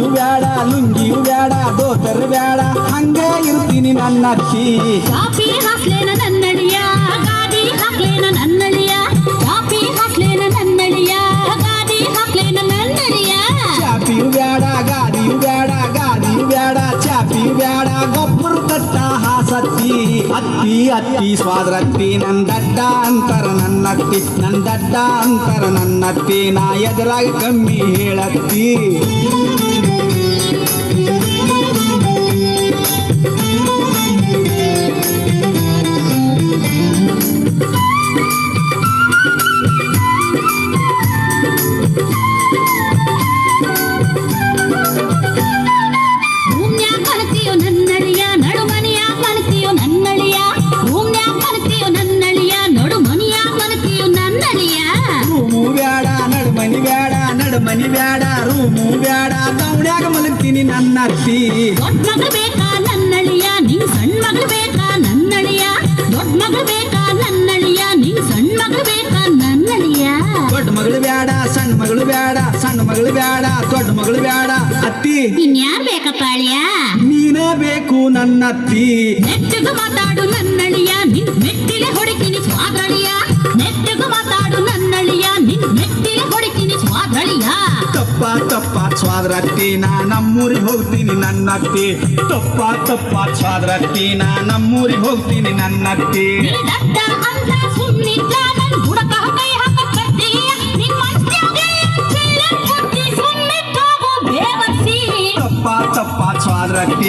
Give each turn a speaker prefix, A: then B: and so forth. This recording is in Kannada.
A: ಬ್ಯಾಡ ಲುಂಗಿಯು ಬ್ಯಾಡ ದೋತರ ಬ್ಯಾಡ ಹಂಗ ಇರ್ತೀನಿ ನನ್ನತ್ತಿ
B: ಕಾಪಿ ಹಾಕ್ಲೇನ ನನ್ನಳಿಯ ಗಾಡಿ ಹಾಕ್ಲೇನ ನನ್ನಳಿಯ ಕಾಪಿ ಹಾಕ್ಲೇನ ನನ್ನಳಿಯ ಗಾಡಿ ಹಾಕ್ಲೇನ ನನ್ನಳಿಯ
A: ಚಾಪಿಯು ಬ್ಯಾಡ ಗಾದಿಯು ಬ್ಯಾಡ ಗಾದಿಯು ಬ್ಯಾಡ ಚಾಪಿಯು ಬ್ಯಾಡ ಗೊಬ್ಬರು ಕಟ್ಟ ಹಾಸತ್ತಿ ಅತ್ತಿ ಅತ್ತಿ ಸ್ವಾದ್ರತ್ತಿ ನಂದಡ್ಡ ಅಂತರ ನನ್ನತ್ತಿ ನಂದಡ್ಡ ಅಂತರ ನನ್ನತ್ತಿ ನಾ ಎದುರಾಗಿ ಕಮ್ಮಿ ಹೇಳತ್ತಿ ಮನಿ ಬ್ಯಾಡ ರೂಮು ಬ್ಯಾಡ ದೌಡ್ಯಾಗ ಮಲಗ್ತೀನಿ ನನ್ನತ್ತಿ
B: ದೊಡ್ಡ ಮಗಳು ಬೇಕಾ ನನ್ನಳಿಯ ನಿಂಗ್ ಸಣ್ಣ ಮಗಳು ಬೇಕಾ ನನ್ನಳಿಯ ದೊಡ್ಡ ಮಗಳು ಬೇಕಾ ನನ್ನಳಿಯ ನಿಂಗ್ ಸಣ್ಣ ಮಗಳು ಬೇಕಾ ನನ್ನಳಿಯ
A: ದೊಡ್ಡ ಮಗಳು ಬ್ಯಾಡ ಸಣ್ಣ ಮಗಳು ಬ್ಯಾಡ ಸಣ್ಣ ಮಗಳು ಬ್ಯಾಡ ದೊಡ್ಡ ಮಗಳು ಬ್ಯಾಡ ಅತ್ತಿ
B: ಇನ್ಯಾರ್ ಬೇಕಪ್ಪ ಅಳಿಯ
A: ನೀನೇ ಬೇಕು ನನ್ನತ್ತಿ
B: ನೆಟ್ಟಗ ಮಾತಾಡು ನನ್ನಳಿಯ ನಿನ್ ಮೆಟ್ಟಿಲೆ ಹೊಡಿತೀನಿ ಸ್ವಾದಳಿಯ ನೆಟ್ಟಗ ಮಾತಾಡು ನನ್ನಳಿಯ ನಿನ್ ಮೆಟ್ಟಿಲೆ ಹೊಡಿತೀನಿ ಸ್ವಾದಳಿಯ
A: ತಪ್ಪ ಸ್ವಾದ್ರತ್ತಿ ನಾ ನಮ್ಮೂರಿಗೆ ಹೋಗ್ತೀನಿ ನನ್ನತ್ತಿ ತಪ್ಪ ಸ್ವಾದ್ರತ್ತಿ ನಾ ನಮ್ಮೂರಿಗೆ ಹೋಗ್ತೀನಿ ನನ್ನತ್ತಿ
B: ದಡ್ಡ ಅಂತ ಸುಮ್ನಿದ್ದ ನನ್ ಬುಡಕ ಕೈ ಹಾಕ ಕಟ್ಟಿಯ ನಿನ್ ಮನ್ಸ್ನ್ಯಾಗೆ ಚಿಲ್ಲ ಕೊಟ್ಟಿ ಸುಮ್ನಿದ್ದಾಗೋ ಬೇವರ್ಸಿ
A: ತಪ್ಪ ಸ್ವಾದ್ರತ್ತಿ